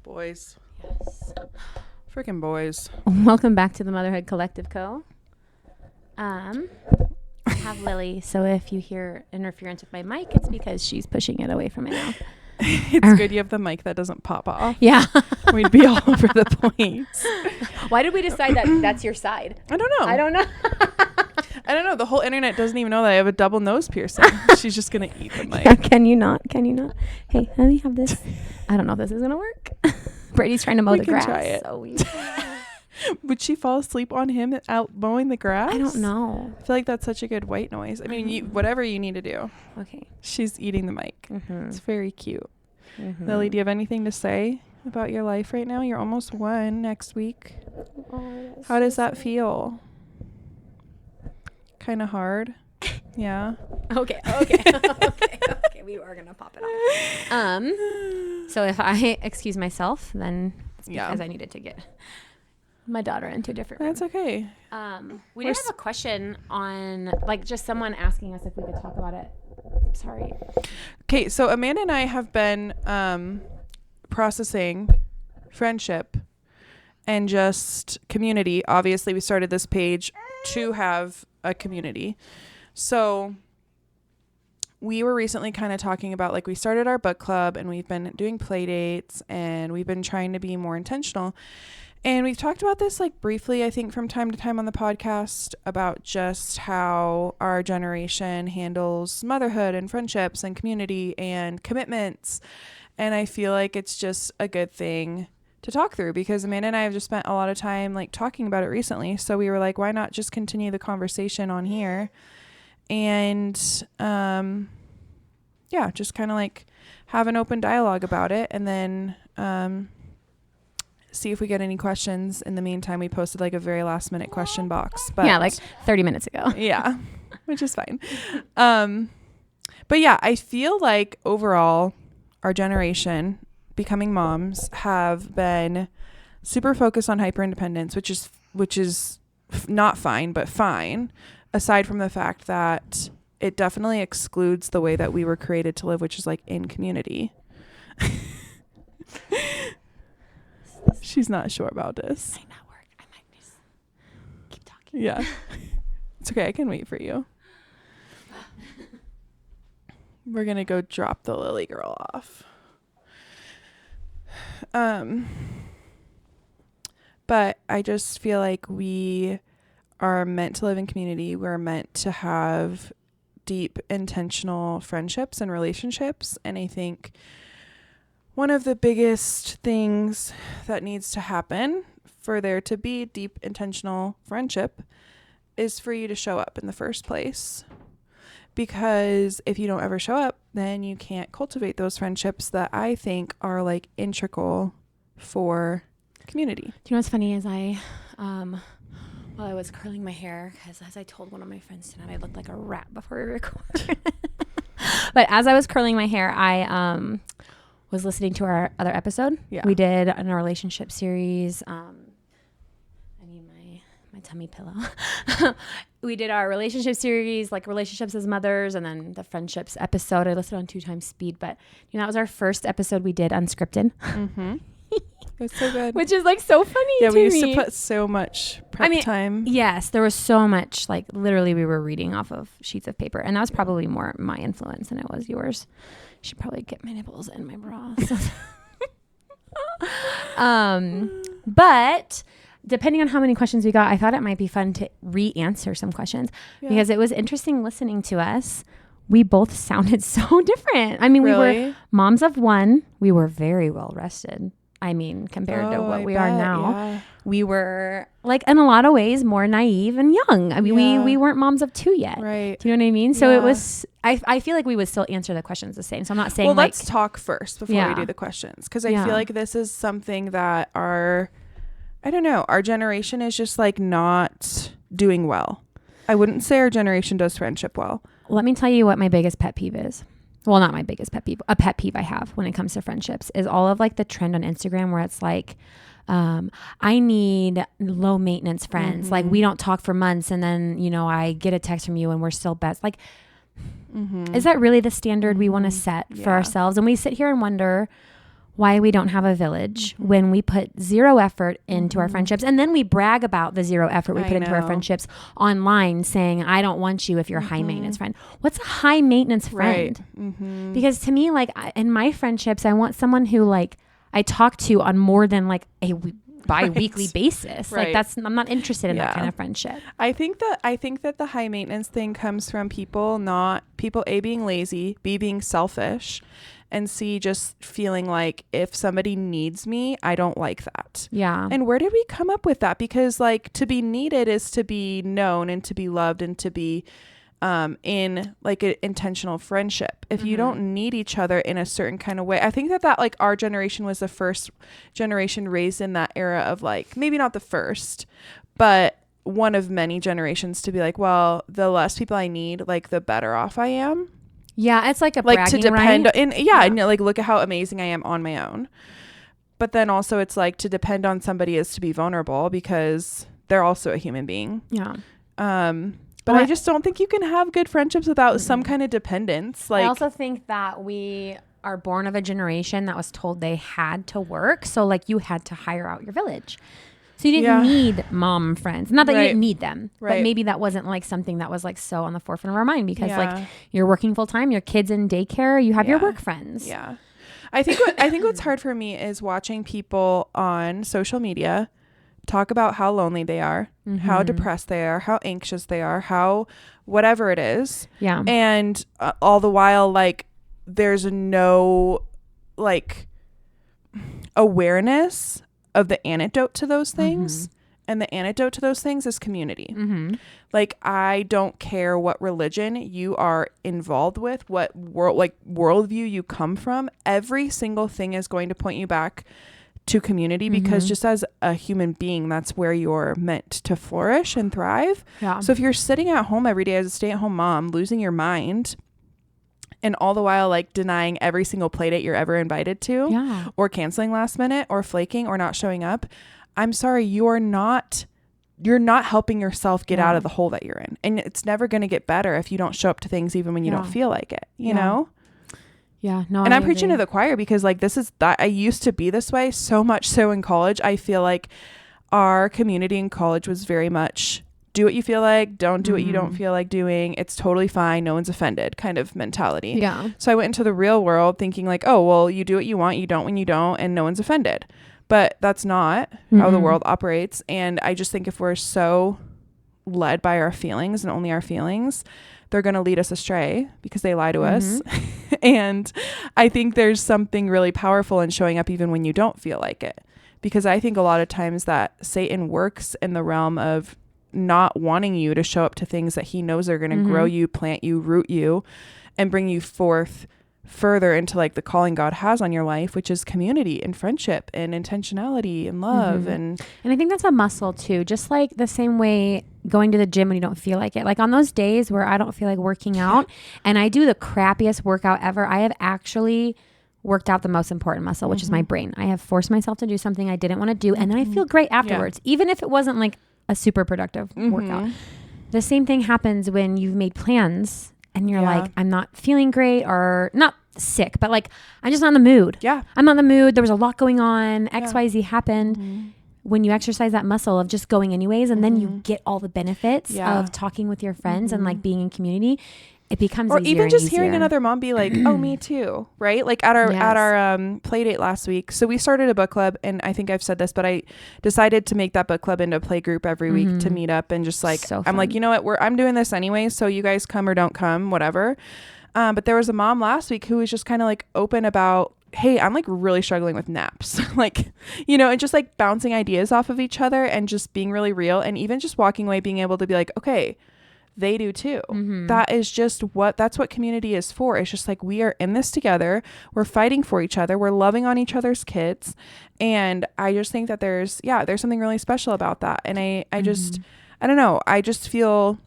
Boys. Yes. Freaking boys. Welcome back to the Motherhood Collective Co. I have Lily, so if you hear interference with my mic, it's because she's pushing it away from my mouth. It's good you have the mic that doesn't pop off. Yeah. We'd be all over the place. Why did we decide that that's your side? I don't know. I don't know. I don't know. The whole internet doesn't even know that I have a double nose piercing. She's just going to eat the mic. Yeah, can you not? Can you not? Hey, let me have this. I don't know if this is going to work. Brady's trying to mow We the can grass. try it. So Would she fall asleep on him out mowing the grass? I don't know. I feel like that's such a good white noise. I mean, whatever you need to do. Okay. She's eating the mic. Mm-hmm. It's very cute. Mm-hmm. Lily, do you have anything to say about your life right now? You're almost 1 next week. Oh, How does that feel? Kind of hard. Yeah. Okay. We are gonna pop it off. So if I excuse myself, then it's because I needed to get my daughter into a different room. That's okay. We did have a question on, like, just someone asking us if we could talk about it. Sorry. Okay, so Amanda and I have been processing friendship and just community. Obviously, we started this page to have a community. So we were recently kind of talking about, like, we started our book club and we've been doing play dates and we've been trying to be more intentional. And we've talked about this, like, briefly, I think, from time to time on the podcast about just how our generation handles motherhood and friendships and community and commitments. And I feel like it's just a good thing to talk through because Amanda and I have just spent a lot of time, like, talking about it recently. So we were like, why not just continue the conversation on here? And, just kind of, like, have an open dialogue about it. And then, see if we get any questions. In the meantime, we posted, like, a very last minute question box, but Yeah, like 30 minutes ago. Yeah, which is fine. But yeah, I feel like overall our generation becoming moms have been super focused on hyper independence, which is not fine, but fine, aside from the fact that it definitely excludes the way that we were created to live, which is, like, in community. She's not sure about this. I'm at work. I might just keep talking. Yeah. It's okay. I can wait for you. We're going to go drop the Lily girl off. But I just feel like we are meant to live in community. We're meant to have deep, intentional friendships and relationships. And I think one of the biggest things that needs to happen for there to be deep, intentional friendship is for you to show up in the first place. Because if you don't ever show up, then you can't cultivate those friendships that I think are, like, integral for community. Do you know what's funny is while I was curling my hair, because as I told one of my friends tonight, I looked like a rat before we recorded. But as I was curling my hair, I was listening to our other episode. Yeah. We did in our relationship series. I need my tummy pillow. We did our relationship series, like relationships as mothers, and then the friendships episode. I listened on 2 times speed, but that was our first episode we did unscripted. Mm-hmm. It's so good. Which is, like, so funny. Yeah, to we used me. to put so much prep time. Yes, there was so much, like, literally we were reading off of sheets of paper, and that was probably more my influence than it was yours. Should probably get my nipples in my bra. But depending on how many questions we got, I thought it might be fun to re-answer some questions because it was interesting listening to us. We both sounded so different. I mean, Really? We were moms of 1. We were very well rested. I mean, compared to what we are now. Yeah. We were, like, in a lot of ways more naive and young. I mean, we weren't moms of 2 yet. Right. Do you know what I mean? So it was, I feel like we would still answer the questions the same. So I'm not saying, well, like, let's talk first before we do the questions. Because I feel like this is something that our generation is just, like, not doing well. I wouldn't say our generation does friendship well. Let me tell you what my biggest pet peeve is. Well, not my biggest pet peeve. A pet peeve I have when it comes to friendships is all of, like, the trend on Instagram where it's like, I need low maintenance friends. Mm-hmm. Like, we don't talk for months and then, I get a text from you and we're still best. Like, is that really the standard we want to set for ourselves? And we sit here and wonder, why we don't have a village when we put zero effort into our friendships, and then we brag about the zero effort we put into our friendships online, saying, I don't want you if you're a high maintenance friend. What's a high maintenance friend? Right. Because to me, like in my friendships, I want someone who like I talk to on more than like a bi-weekly basis. Like I'm not interested in that kind of friendship. I think that the high maintenance thing comes from people A, being lazy, B, being selfish, and C, just feeling like if somebody needs me, I don't like that. Yeah. And where did we come up with that? Because like to be needed is to be known and to be loved and to be in like an intentional friendship. If you don't need each other in a certain kind of way, I think that like our generation was the first generation raised in that era of like, maybe not the first, but one of many generations to be like, well, the less people I need, like the better off I am. Yeah, it's like a like to depend right? and and like look at how amazing I am on my own. But then also it's like to depend on somebody is to be vulnerable because they're also a human being. Yeah. But I just don't think you can have good friendships without some kind of dependence. Like I also think that we are born of a generation that was told they had to work, so like you had to hire out your village. So you didn't need mom friends. Not that you didn't need them, but maybe that wasn't like something that was like so on the forefront of our mind because like you're working full time, your kids in daycare, you have your work friends. Yeah. I think what's hard for me is watching people on social media talk about how lonely they are, how depressed they are, how anxious they are, how whatever it is. Yeah. And all the while, like, there's no like awareness of the antidote to those things. And the antidote to those things is community. Like, I don't care what religion you are involved with, what worldview you come from. Every single thing is going to point you back to community because just as a human being, that's where you're meant to flourish and thrive. Yeah. So if you're sitting at home every day as a stay-at-home mom, losing your mind, and all the while like denying every single play date you're ever invited to, or canceling last minute, or flaking, or not showing up, I'm sorry, you're not helping yourself get out of the hole that you're in. And it's never going to get better if you don't show up to things even when you don't feel like it, you know? Yeah, no. And I'm preaching to the choir because like this is that I used to be this way so much so in college. I feel like our community in college was very much do what you feel like, don't do what you don't feel like doing. It's totally fine. No one's offended kind of mentality. Yeah. So I went into the real world thinking like, oh, well, you do what you want, you don't when you don't, and no one's offended. But that's not how the world operates. And I just think if we're so led by our feelings and only our feelings, they're going to lead us astray because they lie to us. And I think there's something really powerful in showing up even when you don't feel like it. Because I think a lot of times that Satan works in the realm of not wanting you to show up to things that he knows are going to grow you, plant you, root you, and bring you forth further into like the calling God has on your life, which is community and friendship and intentionality and love. And I think that's a muscle too, just like the same way going to the gym when you don't feel like it. Like on those days where I don't feel like working out and I do the crappiest workout ever, I have actually worked out the most important muscle, which is my brain. I have forced myself to do something I didn't want to do, and then I feel great afterwards, even if it wasn't like a super productive workout. The same thing happens when you've made plans and you're like, I'm not feeling great, or not sick, but like, I'm just not in the mood. Yeah. I'm not in the mood. There was a lot going on. XYZ happened. When you exercise that muscle of just going anyways, and then you get all the benefits of talking with your friends and like being in community, it becomes or easier even just easier. Hearing another mom be like, oh, me too. Right. Like at our play date last week. So we started a book club, and I think I've said this, but I decided to make that book club into a play group every week to meet up and just like, I'm like, you know what, I'm doing this anyway. So you guys come or don't come, whatever. But there was a mom last week who was just kind of like open about, hey, I'm like really struggling with naps, like, you know, and just like bouncing ideas off of each other and just being really real. And even just walking away, being able to be like, okay, they do too. That is just that's what community is for. It's just like, we are in this together. We're fighting for each other. We're loving on each other's kids. And I just think that there's something really special about that. And I just, I don't know. I feel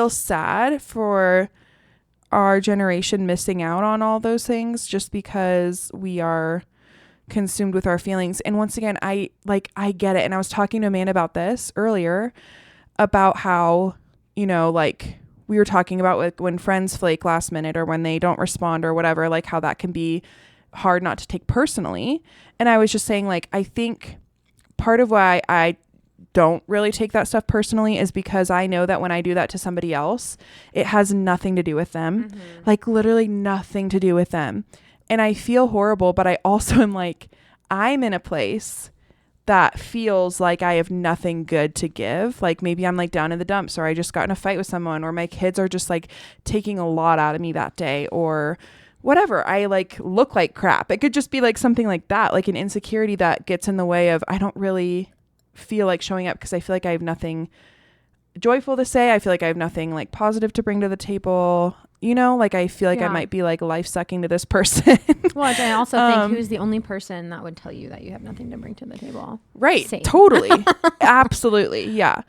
sad for our generation missing out on all those things just because we are consumed with our feelings. And once again, I get it. And I was talking to Amanda about this earlier, about how, you know, like we were talking about like when friends flake last minute or when they don't respond or whatever, like how that can be hard not to take personally. And I was just saying, like, I think part of why I don't really take that stuff personally is because I know that when I do that to somebody else, it has nothing to do with them. Like literally nothing to do with them. And I feel horrible, but I also am like, I'm in a place that feels like I have nothing good to give. Like maybe I'm like down in the dumps, or I just got in a fight with someone, or my kids are just like taking a lot out of me that day, or whatever. I like look like crap. It could just be like something like that, like an insecurity that gets in the way of, I don't really feel like showing up because I feel like I have nothing joyful to say. I feel like I have nothing like positive to bring to the table. You know, like I feel like I might be like life sucking to this person. Well, I also think who's the only person that would tell you that you have nothing to bring to the table. Right. Same. Totally. Absolutely. Yeah.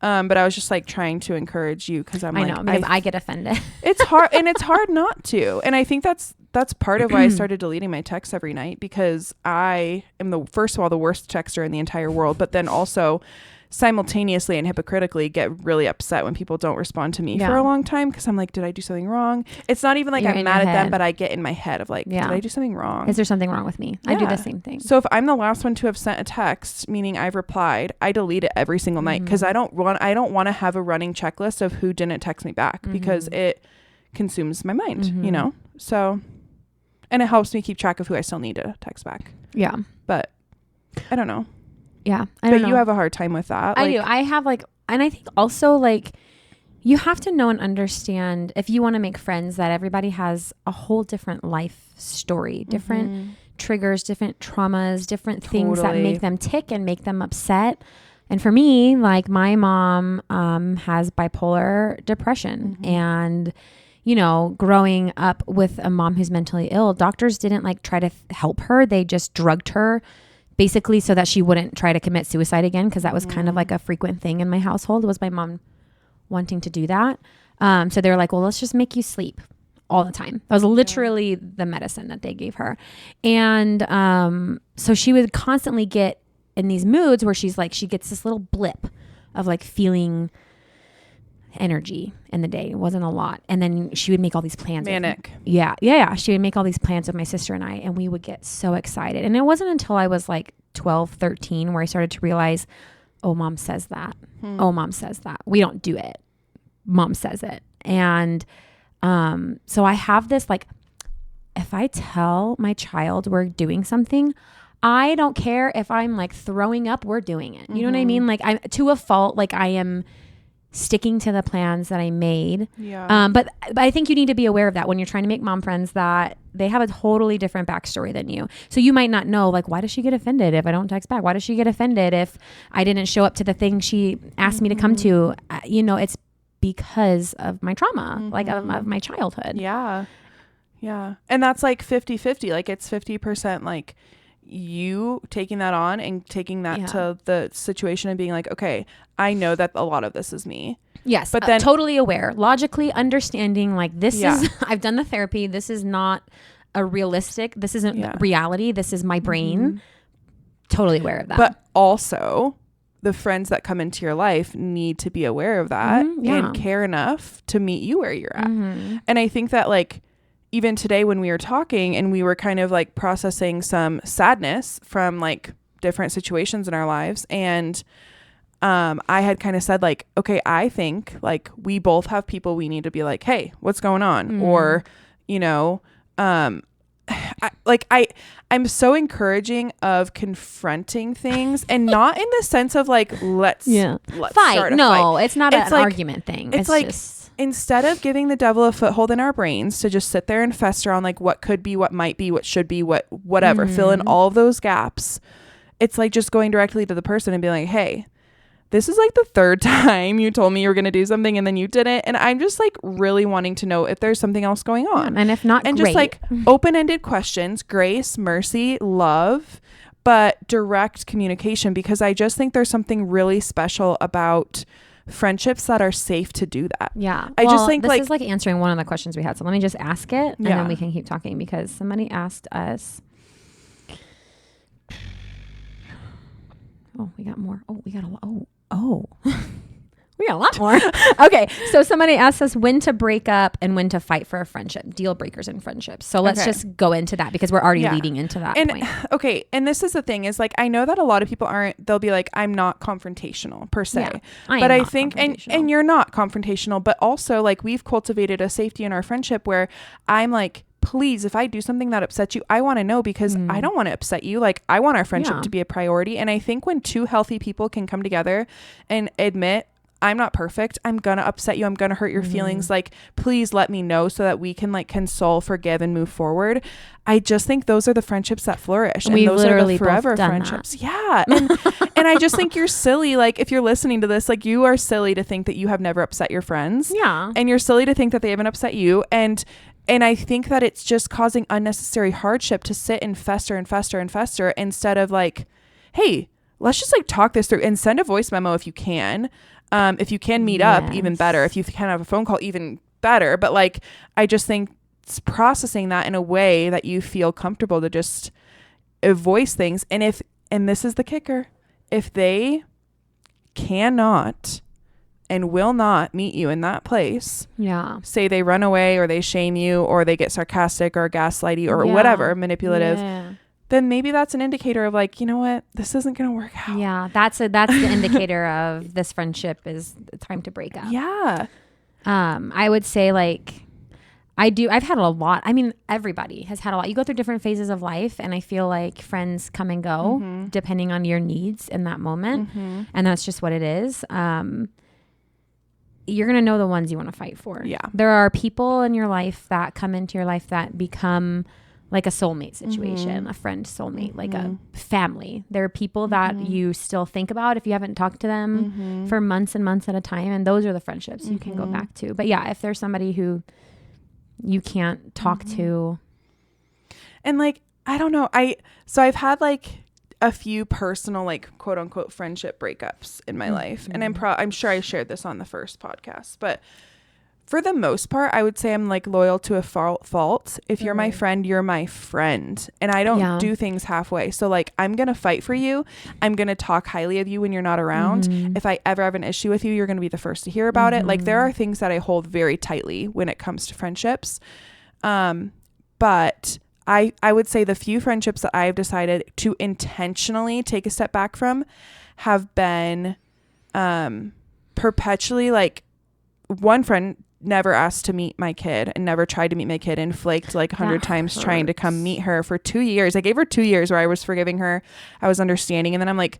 But I was just like trying to encourage you because I know because I get offended. It's hard, and it's hard not to. And I think that's part of why I started deleting my texts every night, because I am first of all, the worst texter in the entire world, but then also simultaneously and hypocritically get really upset when people don't respond to me for a long time, because I'm like, did I do something wrong? It's not even like I'm mad at them, but I get in my head of like, did I do something wrong? Is there something wrong with me? I do the same thing. So if I'm the last one to have sent a text, meaning I've replied, I delete it every single night, because I don't want to have a running checklist of who didn't text me back, because it consumes my mind, you know? So, and it helps me keep track of who I still need to text back. Yeah. But I don't know. Yeah. But you have a hard time with that. I do. I have like, and I think also like you have to know and understand, if you want to make friends, that everybody has a whole different life story, different triggers, different traumas, different things that make them tick and make them upset. And for me, like my mom has bipolar depression, and you know, growing up with a mom who's mentally ill, doctors didn't like try to help her. They just drugged her basically so that she wouldn't try to commit suicide again, because that was kind of like a frequent thing in my household, was my mom wanting to do that. So they were like, well, let's just make you sleep all the time. That was literally the medicine that they gave her. And so she would constantly get in these moods where she's like, she gets this little blip of like feeling energy in the day. It wasn't a lot. And then she would make all these plans. Manic. Yeah. She would make all these plans with my sister and I, and we would get so excited. And it wasn't until I was like 12, 13 where I started to realize, oh, mom says that. Oh, mom says that. We don't do it. Mom says it. And so I have this, like, if I tell my child we're doing something, I don't care if I'm like throwing up, we're doing it. You know what I mean? Like, I'm to a fault, like I am sticking to the plans that I made. Yeah. But I think you need to be aware of that when you're trying to make mom friends, that they have a totally different backstory than you. So you might not know, like, why does she get offended if I don't text back? Why does she get offended if I didn't show up to the thing she asked me to come to? You know, it's because of my trauma, like of my childhood. Yeah. Yeah. And that's like 50-50. Like it's 50% like you taking that on and taking that to the situation and being like, okay, I know that a lot of this is me. Yes. But then totally aware, logically understanding, like this is, I've done the therapy. This is not a realistic, this isn't reality. This is my brain. Totally aware of that. But also the friends that come into your life need to be aware of that and care enough to meet you where you're at. And I think that like, even today when we were talking and we were kind of like processing some sadness from like different situations in our lives. And I had kind of said like, okay, I think like we both have people we need to be like, hey, what's going on? Or, you know, I'm so encouraging of confronting things, and not in the sense of like, let's fight. Start a no, fight. It's not an argument thing. It's like, just instead of giving the devil a foothold in our brains to just sit there and fester on like what could be, what might be, what should be, whatever, fill in all of those gaps. It's like just going directly to the person and being like, hey, this is like the third time you told me you were going to do something and then you didn't. And I'm just like really wanting to know if there's something else going on. And if not, and great. Just like open-ended questions, grace, mercy, love, but direct communication, because I just think there's something really special about friendships that are safe to do that. Yeah. I just think this like is like answering one of the questions we had. So let me just ask it and then we can keep talking, because somebody asked us. Oh, we got more. Oh, we got a lot. Oh. We got a lot more. Okay. So somebody asked us when to break up and when to fight for a friendship, deal breakers in friendships. So let's just go into that because we're already leading into that point. Okay. And this is the thing is like, I know that a lot of people they'll be like, I'm not confrontational per se, but I think, and you're not confrontational, but also like we've cultivated a safety in our friendship where I'm like, please, if I do something that upsets you, I want to know because I don't want to upset you. Like I want our friendship to be a priority. And I think when two healthy people can come together and admit, I'm not perfect. I'm going to upset you. I'm going to hurt your feelings. Like, please let me know so that we can like console, forgive, and move forward. I just think those are the friendships that flourish. And those are the forever friendships. That. Yeah. And I just think you're silly. Like if you're listening to this, like you are silly to think that you have never upset your friends. Yeah. And you're silly to think that they haven't upset you. And I think that it's just causing unnecessary hardship to sit and fester and fester and fester instead of like, hey, let's just like talk this through and send a voice memo if you can. If you can meet up, even better. If you can have a phone call, even better. But like, I just think it's processing that in a way that you feel comfortable to just voice things. And this is the kicker, if they cannot and will not meet you in that place, say they run away or they shame you or they get sarcastic or gaslighty or whatever, manipulative, then maybe that's an indicator of like, you know what, this isn't going to work out. Yeah, that's the indicator of this friendship is time to break up. Yeah. I would say like, I've had a lot. I mean, everybody has had a lot. You go through different phases of life and I feel like friends come and go depending on your needs in that moment. And that's just what it is. You're going to know the ones you want to fight for. Yeah. There are people in your life that come into your life that become like a soulmate situation, a friend soulmate, like a family. There are people that you still think about if you haven't talked to them for months and months at a time. And those are the friendships you can go back to. But yeah, if there's somebody who you can't talk to. And like, I don't know. So I've had like a few personal, like quote unquote friendship breakups in my life. And I'm sure I shared this on the first podcast, but for the most part, I would say I'm like loyal to a fault. If you're my friend, you're my friend. And I don't do things halfway. So like, I'm going to fight for you. I'm going to talk highly of you when you're not around. If I ever have an issue with you, you're going to be the first to hear about it. Like there are things that I hold very tightly when it comes to friendships. But I would say the few friendships that I've decided to intentionally take a step back from have been perpetually like one friend never asked to meet my kid and never tried to meet my kid and flaked like 100 times trying to come meet her for 2 years. I gave her 2 years where I was forgiving her. I was understanding. And then I'm like,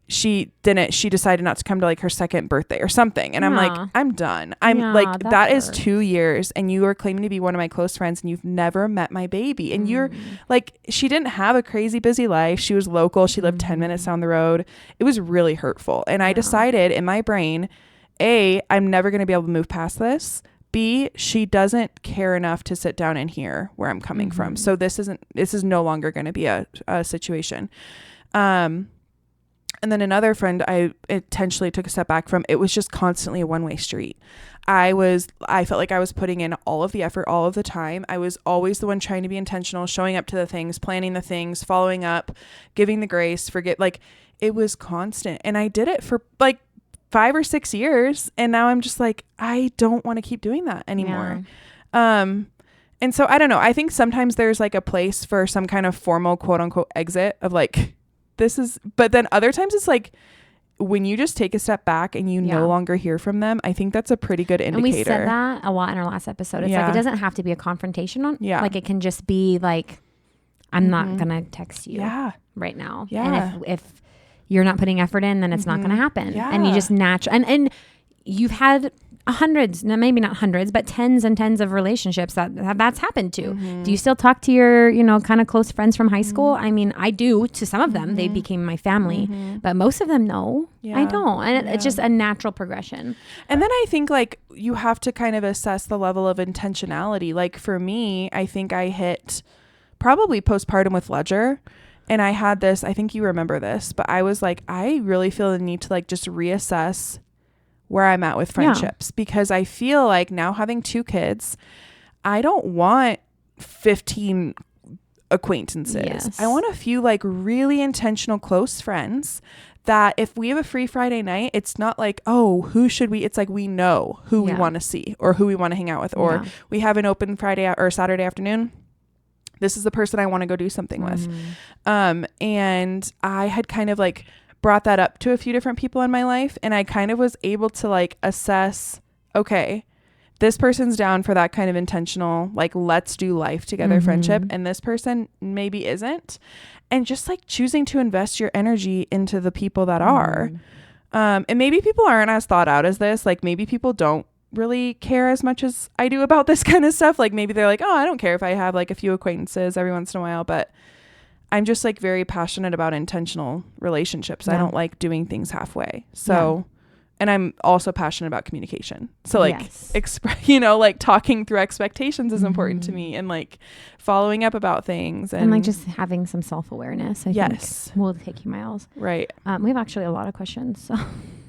she decided not to come to like her second birthday or something. And I'm like, I'm done. I'm like, that is 2 years. And you are claiming to be one of my close friends and you've never met my baby. And you're like, she didn't have a crazy busy life. She was local. She lived 10 minutes down the road. It was really hurtful. And I decided in my brain, A, I'm never going to be able to move past this. B, she doesn't care enough to sit down and hear where I'm coming from. So this is no longer going to be a situation. And then another friend I intentionally took a step back from, it was just constantly a one-way street. I felt like I was putting in all of the effort all of the time. I was always the one trying to be intentional, showing up to the things, planning the things, following up, giving the grace, like it was constant. And I did it for like 5 or 6 years. And now I'm just like, I don't want to keep doing that anymore. Yeah. And so I don't know. I think sometimes there's like a place for some kind of formal quote unquote exit of like, but then other times it's like when you just take a step back and you no longer hear from them, I think that's a pretty good indicator. And we said that a lot in our last episode. It's like, it doesn't have to be a confrontation. Like it can just be like, I'm not going to text you right now. Yeah. And if you're not putting effort in, then it's not going to happen. Yeah. And you just and you've had hundreds, no, maybe not hundreds, but tens and tens of relationships that's happened to. Do you still talk to your, kind of close friends from high school? I mean, I do to some of them. They became my family, but most of them, no, I don't. And it's just a natural progression. And then I think like you have to kind of assess the level of intentionality. Like for me, I think I hit probably postpartum with Ledger. And I had this, I think you remember this, but I was like, I really feel the need to like just reassess where I'm at with friendships because I feel like now having 2 kids, I don't want 15 acquaintances. Yes. I want a few like really intentional close friends that if we have a free Friday night, it's not like, oh, who should we? It's like we know who we want to see or who we want to hang out with, or we have an open Friday or Saturday afternoon. This is the person I want to go do something with. And I had kind of like brought that up to a few different people in my life, and I kind of was able to like assess, okay, this person's down for that kind of intentional, like, let's do life together friendship, and this person maybe isn't. And just like choosing to invest your energy into the people that are. And maybe people aren't as thought out as this. Like maybe people don't really care as much as I do about this kind of stuff. Like maybe they're like, oh, I don't care if I have like a few acquaintances every once in a while, but I'm just like very passionate about intentional relationships. I don't like doing things halfway. So and I'm also passionate about communication. So like like talking through expectations is important to me, and like following up about things, and like just having some self-awareness. I think will take you miles. Right. We have actually a lot of questions. So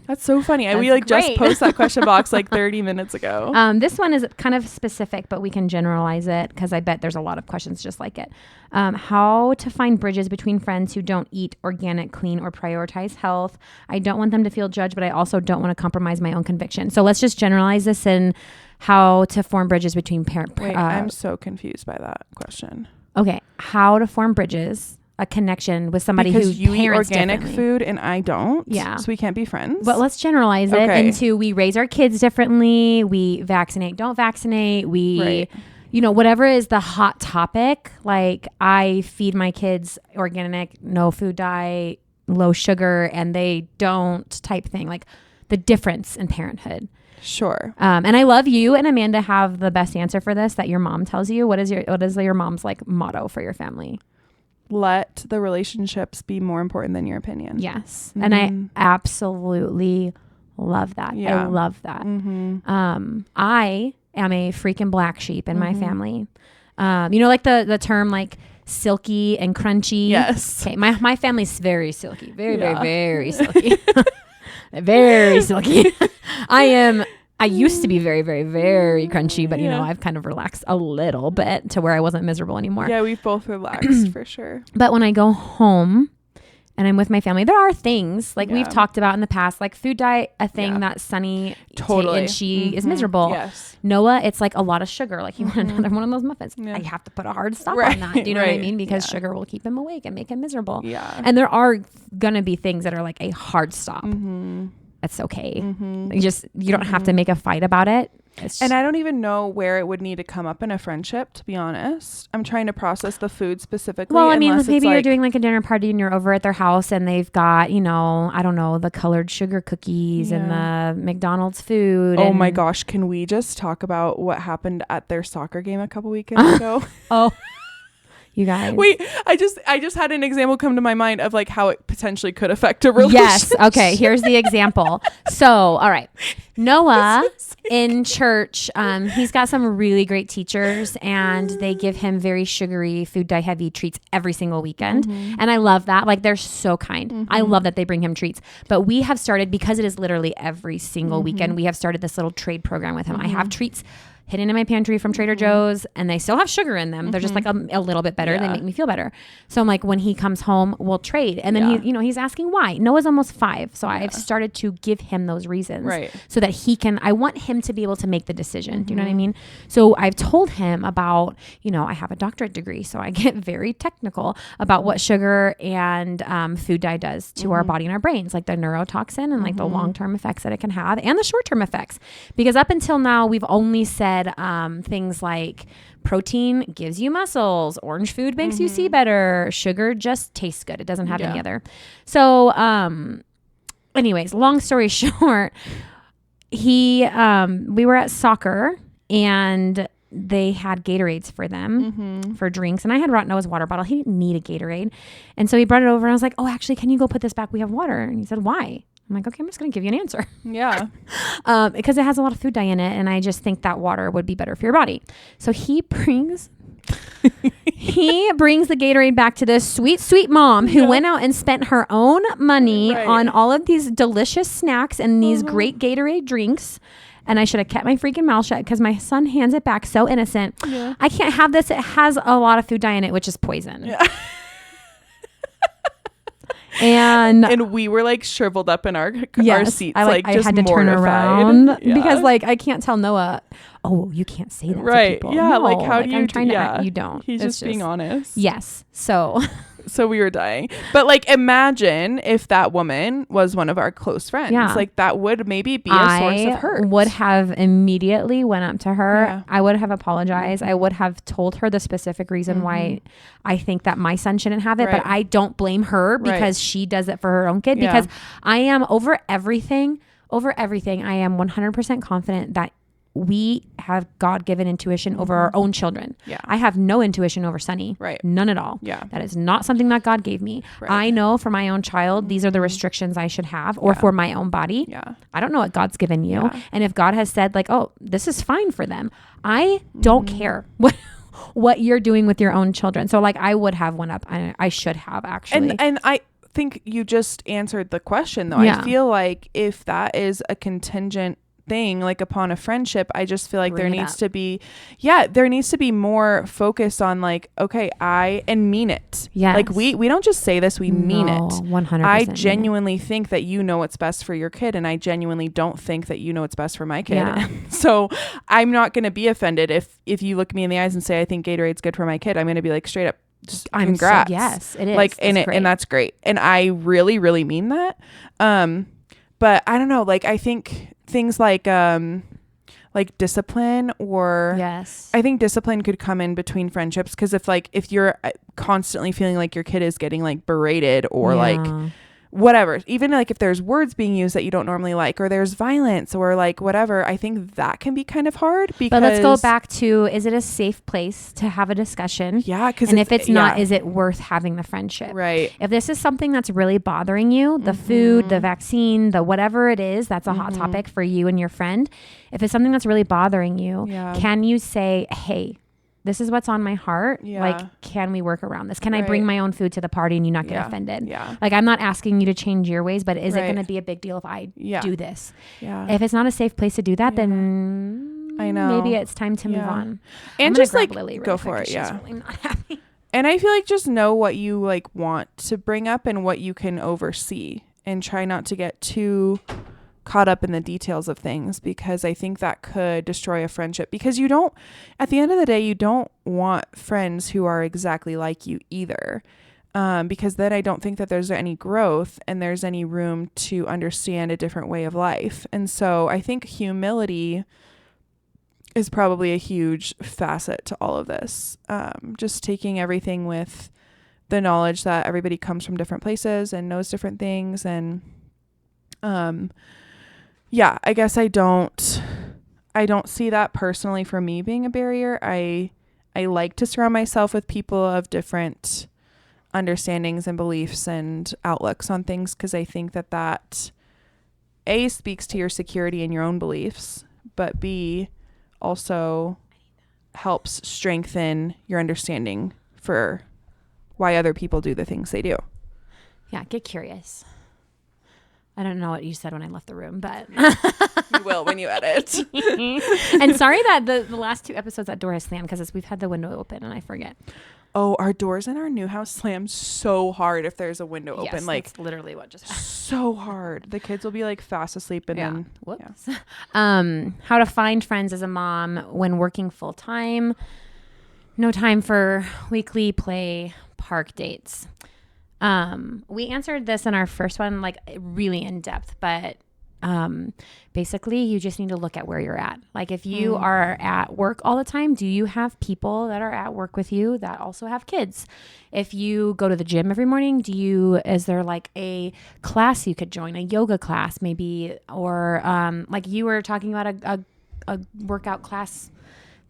that's so funny. We like just posted that question box like 30 minutes ago. This one is kind of specific, but we can generalize it because I bet there's a lot of questions just like it. How to find bridges between friends who don't eat organic, clean, or prioritize health. I don't want them to feel judged, but I also don't want to compromise my own conviction. So let's just generalize this in how to form bridges between parents. Wait, I'm so confused by that question. Okay. How to form bridges, a connection with somebody because who you eat parents organic differently. food and I don't. Yeah. So we can't be friends. But let's generalize it into we raise our kids differently. We vaccinate, don't vaccinate. We, whatever is the hot topic. Like I feed my kids organic, no food dye, low sugar, and they don't type thing. Like the difference in parenthood. Sure. And I love you and Amanda have the best answer for this that your mom tells you. What is your mom's like motto for your family? Let the relationships be more important than your opinion. Yes. And I absolutely love that. Yeah. I love that. I am a freaking black sheep in my family. Like the term like silky and crunchy. Yes. Okay. My family's very silky. Very, very, very silky. Very silky. I used to be very, very, very crunchy, but I've kind of relaxed a little bit to where I wasn't miserable anymore. Yeah, we've both relaxed for sure. But when I go home and I'm with my family, there are things like we've talked about in the past, like food dye, a thing that Sunny totally and she is miserable. Yes. Noah, it's like a lot a lot. You want another one of those muffins. I have to put a hard stop on that. Do you know what I mean? Because sugar will keep him awake and make him miserable. Yeah. And there are gonna be things that are like a hard stop. That's okay. You don't have to make a fight about it. And I don't even know where it would need to come up in a friendship, to be honest. I'm trying to process the food specifically. Well, I mean, maybe you're doing like a dinner party and you're over at their house and they've got, I don't know, the colored sugar cookies and the McDonald's food. Oh my gosh. Can we just talk about what happened at their soccer game a couple weekends ago? You guys. Wait, I just had an example come to my mind of like how it potentially could affect a relationship. Yes. Okay. Here's the example. So, all right. Noah in church, he's got some really great teachers and they give him very sugary, food dye heavy treats every single weekend. And I love that. Like they're so kind. I love that they bring him treats. But we have started, because it is literally every single weekend, we have started this little trade program with him. I have treats hidden in my pantry from Trader Joe's and they still have sugar in them. They're just like a little bit better. They make me feel better. So I'm like, when he comes home, we'll trade. And then he's asking why. Noah's almost 5. So I've started to give him those reasons so that I want him to be able to make the decision. Do you know what I mean? So I've told him about, I have a doctorate degree, so I get very technical about what sugar and food dye does to our body and our brains, like the neurotoxin and like the long-term effects that it can have and the short-term effects. Because up until now, we've only said things like protein gives you muscles, orange food makes you see better, sugar just tastes good. It doesn't have any other. So anyways, long story short, we were at soccer and they had Gatorades for them for drinks. And I had brought Noah's water bottle. He didn't need a Gatorade. And so he brought it over and I was like, oh, actually, can you go put this back? We have water. And he said, why? I'm like, okay, I'm just going to give you an answer. Yeah. Because it has a lot of food dye in it. And I just think that water would be better for your body. So he brings the Gatorade back to this sweet, sweet mom who went out and spent her own money on all of these delicious snacks and these great Gatorade drinks. and I should have kept my freaking mouth shut because my son hands it back so innocent. Yeah. I can't have this. It has a lot of food dye in it, which is poison. Yeah. And we were like shriveled up in our seats. I just had to turn mortified. around Yeah. because like I can't tell Noah, oh, you can't say that to people. Yeah. No, Like how do you? I'm trying yeah. to. You don't. He's just being honest. Yes. So we were dying. But like, imagine if that woman was one of our close friends. Yeah. Like that would maybe be a source of hurt. I would have immediately went up to her. Yeah. I would have apologized. I would have told her the specific reason why I think that my son shouldn't have it. Right. But I don't blame her because she does it for her own kid. Yeah. Because I am over everything. I am 100% confident that we have God-given intuition over our own children. Yeah. I have no intuition over Sunny. Right. None at all. Yeah. That is not something that God gave me. Right. I know for my own child, these are the restrictions I should have, or for my own body. Yeah. I don't know what God's given you. Yeah. And if God has said like, oh, this is fine for them, I don't care what you're doing with your own children. So like I would have went up. I should have actually. And I think you just answered the question though. Yeah. I feel like if that is a contingent thing, like upon a friendship, I just feel like there needs to be more focus on like, okay, and mean it. Yes. Like we don't just say this, we mean it. 100%. I genuinely think that you know what's best for your kid, and I genuinely don't think that you know what's best for my kid. Yeah. So I'm not going to be offended if you look me in the eyes and say I think Gatorade's good for my kid. I'm going to be like, straight up, just congrats. Yes, it is. Like and that's great. And I really, really mean that. But I don't know, like I think things like discipline, or yes, I think discipline could come in between friendships, because if you're constantly feeling like your kid is getting like berated or like whatever, even like if there's words being used that you don't normally like, or there's violence or like whatever, I think that can be kind of hard. Because but let's go back to, is it a safe place to have a discussion? Yeah. And if it's not, is it worth having the friendship? Right. If this is something that's really bothering you, the food, the vaccine, the whatever it is, that's a hot topic for you and your friend. If it's something that's really bothering you, can you say, hey, this is what's on my heart. Yeah. Like, can we work around this? Can I bring my own food to the party and you not get offended? Yeah. Like, I'm not asking you to change your ways, but is it going to be a big deal if I do this? Yeah. If it's not a safe place to do that, then I know maybe it's time to move on. And just like Lily really go for it. She's really not happy. And I feel like just know what you like want to bring up and what you can oversee, and try not to get too caught up in the details of things, because I think that could destroy a friendship, because at the end of the day, you don't want friends who are exactly like you either. Because then I don't think that there's any growth and there's any room to understand a different way of life. And so I think humility is probably a huge facet to all of this. Just taking everything with the knowledge that everybody comes from different places and knows different things. And, yeah, I guess I don't see that personally for me being a barrier. I like to surround myself with people of different understandings and beliefs and outlooks on things, because I think that A, speaks to your security in your own beliefs, but B, also helps strengthen your understanding for why other people do the things they do. Yeah, get curious. I don't know what you said when I left the room, but you will when you edit. And sorry that the last 2 episodes that door has slammed, because we've had the window open and I forget. Oh, our doors in our new house slam so hard if there's a window open. Yes, like that's literally what just happened. So hard. The kids will be like fast asleep and then whoops. Yeah. How to find friends as a mom when working full time. No time for weekly play park dates. We answered this in our first one, like really in depth, but basically you just need to look at where you're at. Like if you are at work all the time, do you have people that are at work with you that also have kids? If you go to the gym every morning, is there like a class you could join, a yoga class maybe, or like you were talking about a workout class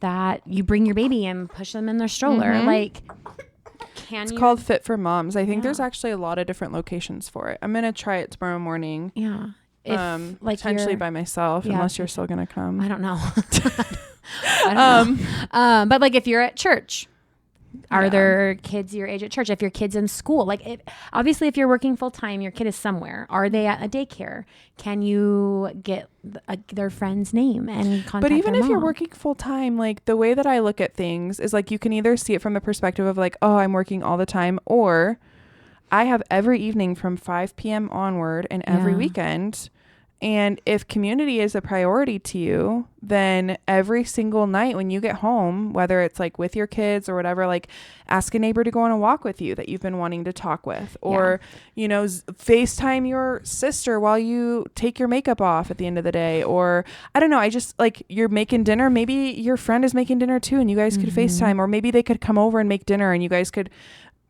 that you bring your baby and push them in their stroller. Like, it's called Fit for Moms. I think there's actually a lot of different locations for it. I'm going to try it tomorrow morning. Yeah. If, like potentially by myself, unless you're still going to come. I don't know. But like if you're at church, Are there kids your age at church? If your kid's in school, like obviously if you're working full time, your kid is somewhere. Are they at a daycare? Can you get their friend's name and contact But even their if you're mom? working full time, like the way that I look at things is like you can either see it from the perspective of like, oh, I'm working all the time, or I have every evening from 5 p.m. onward and every weekend. And if community is a priority to you, then every single night when you get home, whether it's like with your kids or whatever, like ask a neighbor to go on a walk with you that you've been wanting to talk with, or, you know, FaceTime your sister while you take your makeup off at the end of the day. Or I don't know. I just like you're making dinner. Maybe your friend is making dinner too, and you guys could FaceTime, or maybe they could come over and make dinner and you guys could,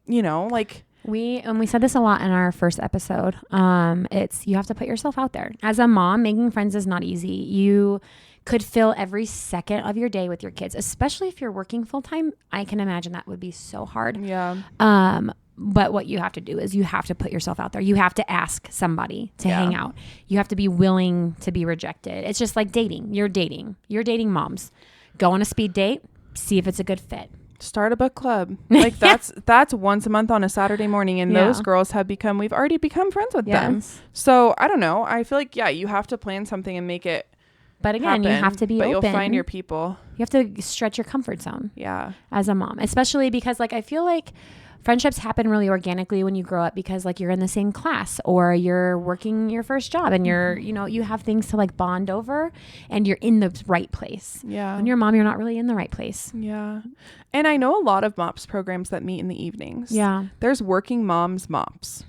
you know, like. We said this a lot in our first episode. It's you have to put yourself out there. As a mom, making friends is not easy. You could fill every second of your day with your kids, especially if you're working full time. I can imagine that would be so hard. Yeah. But what you have to do is you have to put yourself out there. You have to ask somebody to hang out. You have to be willing to be rejected. It's just like dating. You're dating moms. Go on a speed date. See if it's a good fit. Start a book club. Like that's once a month on a Saturday morning, and those girls we've already become friends with them. So I don't know. I feel like you have to plan something and make it. But again, you have to be open. But you'll find your people. You have to stretch your comfort zone. Yeah. As a mom, especially because like I feel like friendships happen really organically when you grow up because like you're in the same class or you're working your first job and you're, you know, you have things to like bond over and you're in the right place. Yeah. When you're a mom, you're not really in the right place. Yeah. And I know a lot of MOPS programs that meet in the evenings. Yeah. There's working moms MOPS.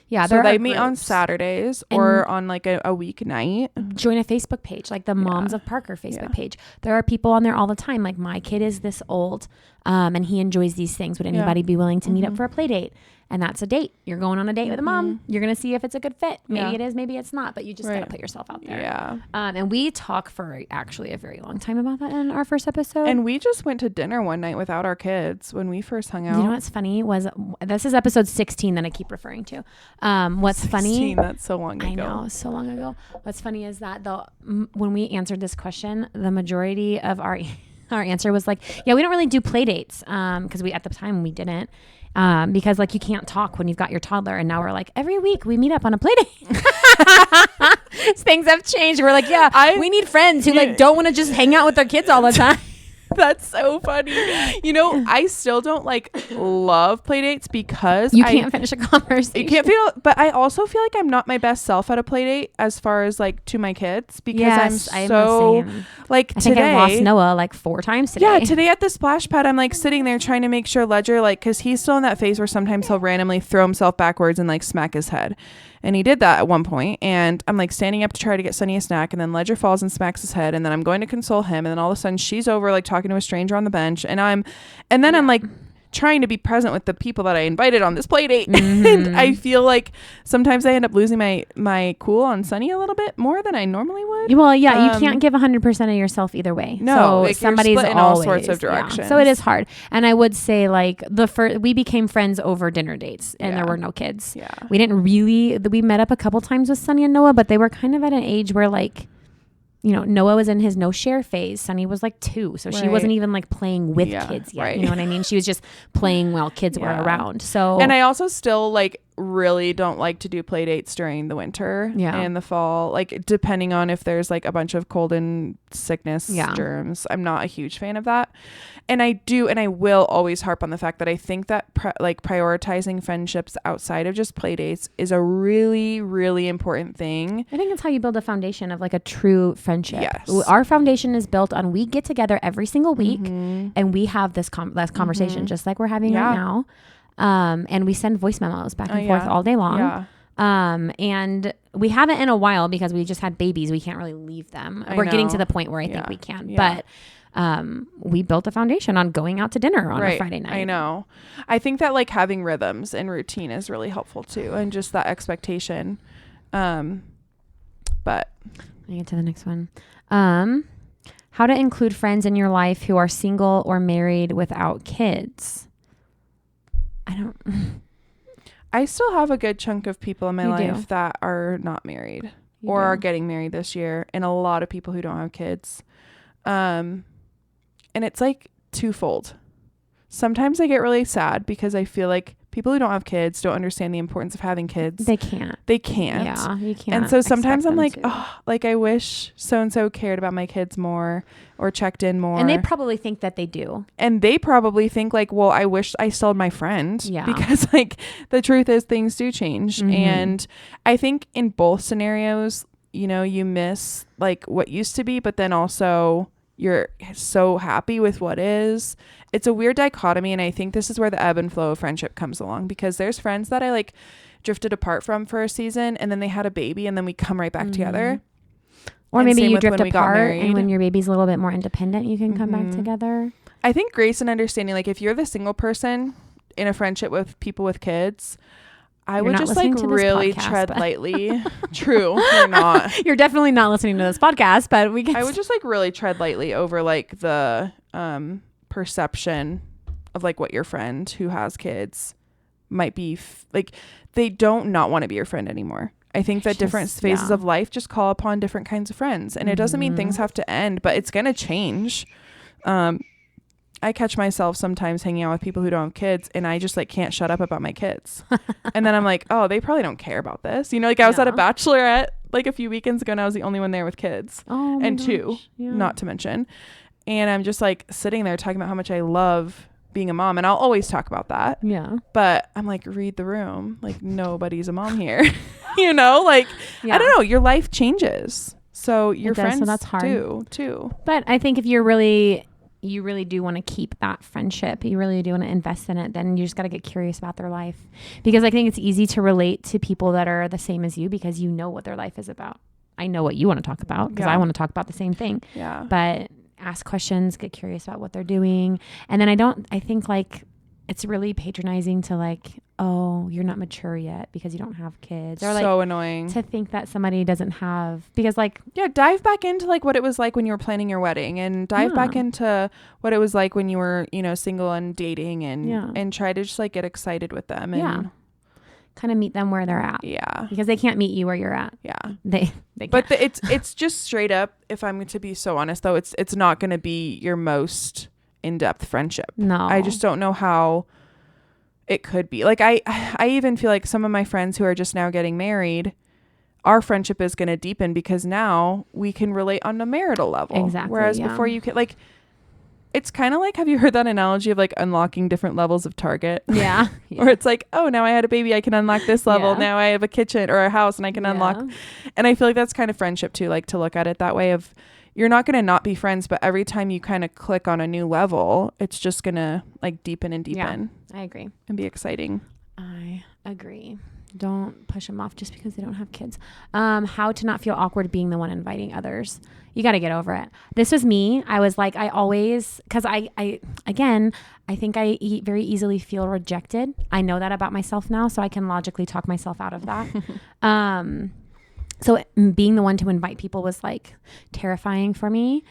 Yeah. So they meet on Saturdays or on like a weeknight. Join a Facebook page, like the Moms of Parker Facebook page. There are people on there all the time. Like my kid is this old and he enjoys these things. Would anybody be willing to meet up for a play date? And that's a date. You're going on a date with a mom. You're going to see if it's a good fit. Maybe it is, maybe it's not, but you just got to put yourself out there. Yeah. And we talk for actually a very long time about that in our first episode. And we just went to dinner one night without our kids when we first hung out. You know what's funny was this is episode 16 that I keep referring to. What's 16, funny? That's so long ago. I know, so long ago. What's funny is that when we answered this question, the majority of our answer was like, yeah, we don't really do play dates because at the time we didn't. Because like you can't talk when you've got your toddler, and now we're like every week we meet up on a play date. Things have changed. We're like, we need friends who like don't want to just hang out with their kids all the time. That's so funny. You know, I still don't like love play dates because you can't finish a conversation. You can't feel, but I also feel like I'm not my best self at a play date as far as like to my kids because I'm so like I think I lost Noah like 4 times today. Yeah, today at the splash pad, I'm like sitting there trying to make sure Ledger like because he's still in that phase where sometimes he'll randomly throw himself backwards and like smack his head. And he did that at one point, and I'm like standing up to try to get Sonny a snack, and then Ledger falls and smacks his head, and then I'm going to console him, and then all of a sudden she's over like talking to a stranger on the bench, and then I'm like trying to be present with the people that I invited on this play date. And I feel like sometimes I end up losing my cool on Sonny a little bit more than I normally would. Well, yeah, you can't give 100% of yourself either way. No, so like somebody's in all sorts of directions. Yeah. So it is hard. And I would say like we became friends over dinner dates, and there were no kids. Yeah, we met up a couple times with Sonny and Noah, but they were kind of at an age where like, you know, Noah was in his no share phase. Sonny was like 2. So she wasn't even like playing with kids yet. Right. You know what I mean? She was just playing while kids were around. So, and I also still like really don't like to do play dates during the winter and the fall, like depending on if there's like a bunch of cold and sickness germs. I'm not a huge fan of that. And I will always harp on the fact that I think that prioritizing friendships outside of just play dates is a really, really important thing. I think it's how you build a foundation of like a true friendship. Yes. Our foundation is built on we get together every single week and we have this conversation just like we're having right now. And we send voice memos back and forth all day long. Yeah. And we haven't in a while because we just had babies. We can't really leave them. We're getting to the point where I think we can, but we built a foundation on going out to dinner on a Friday night. I know. I think that like having rhythms and routine is really helpful too. And just that expectation. But let me get to the next one. How to include friends in your life who are single or married without kids. I still have a good chunk of people in my life that are not married or are getting married this year, and a lot of people who don't have kids. And it's like twofold. sometimes I get really sad because I feel like people who don't have kids don't understand the importance of having kids. They can't. Yeah, you can't. And so sometimes I'm like, to. oh, like I wish so-and-so cared about my kids more or checked in more. And they probably think that they do. And they probably think like, well, I wish I still had my friend. Yeah. Because like the truth is things do change. Mm-hmm. And I think in both scenarios, you know, you miss like what used to be, but then also you're so happy with what is. It's a weird dichotomy, and I think this is where the ebb and flow of friendship comes along, because there's friends that I like drifted apart from for a season, and then they had a baby, and then we come right back together. Or and maybe you drift when apart, and when your baby's a little bit more independent, you can come back Mm-hmm. together. I think grace and understanding, like if you're the single person in a friendship with people with kids, I would just like really tread lightly. True. You're not. You're definitely not listening to this podcast, but we can. I would just like really tread lightly over like the perception of like what your friend who has kids might be like. They don't not want to be your friend anymore. I think that different phases of life just call upon different kinds of friends, and it doesn't mean things have to end, but it's gonna change. I catch myself sometimes hanging out with people who don't have kids, and I just like can't shut up about my kids. And then I'm like, oh, they probably don't care about this. You know, like I was at a bachelorette like a few weekends ago, and I was the only one there with kids. Oh, and two, not to mention. And I'm just like sitting there talking about how much I love being a mom, and I'll always talk about that. Yeah. But I'm like, read the room. Like nobody's a mom here. You know, like I don't know. Your life changes, so your friends so that's hard too. But I think if you really do want to keep that friendship, you really do want to invest in it, then you just got to get curious about their life, because I think it's easy to relate to people that are the same as you because you know what their life is about. I know what you want to talk about because I want to talk about the same thing. Yeah. But ask questions, get curious about what they're doing. And then I think like it's really patronizing to like, oh, you're not mature yet because you don't have kids. Or like so annoying to think that somebody doesn't have, because like, dive back into like what it was like when you were planning your wedding, and dive back into what it was like when you were, you know, single and dating, and try to just like get excited with them and kind of meet them where they're at. Yeah. Because they can't meet you where you're at. Yeah. They can't. But it's just straight up, if I'm to be so honest though, it's not going to be your most in-depth friendship. No. I just don't know how it could be. Like I even feel like some of my friends who are just now getting married, our friendship is going to deepen because now we can relate on a marital level. Exactly. Whereas before you could like, it's kind of like, have you heard that analogy of like unlocking different levels of Target? Yeah. Or it's like, oh, now I had a baby, I can unlock this level. Yeah. Now I have a kitchen or a house and I can unlock. And I feel like that's kind of friendship too, like to look at it that way of, you're not going to not be friends, but every time you kind of click on a new level, it's just going to like deepen and deepen. Yeah, I agree. And be exciting. I agree. Don't push them off just because they don't have kids. How to not feel awkward being the one inviting others. You got to get over it. This was me. I was like, I always, because I think I very easily feel rejected. I know that about myself now, so I can logically talk myself out of that. So being the one to invite people was like terrifying for me.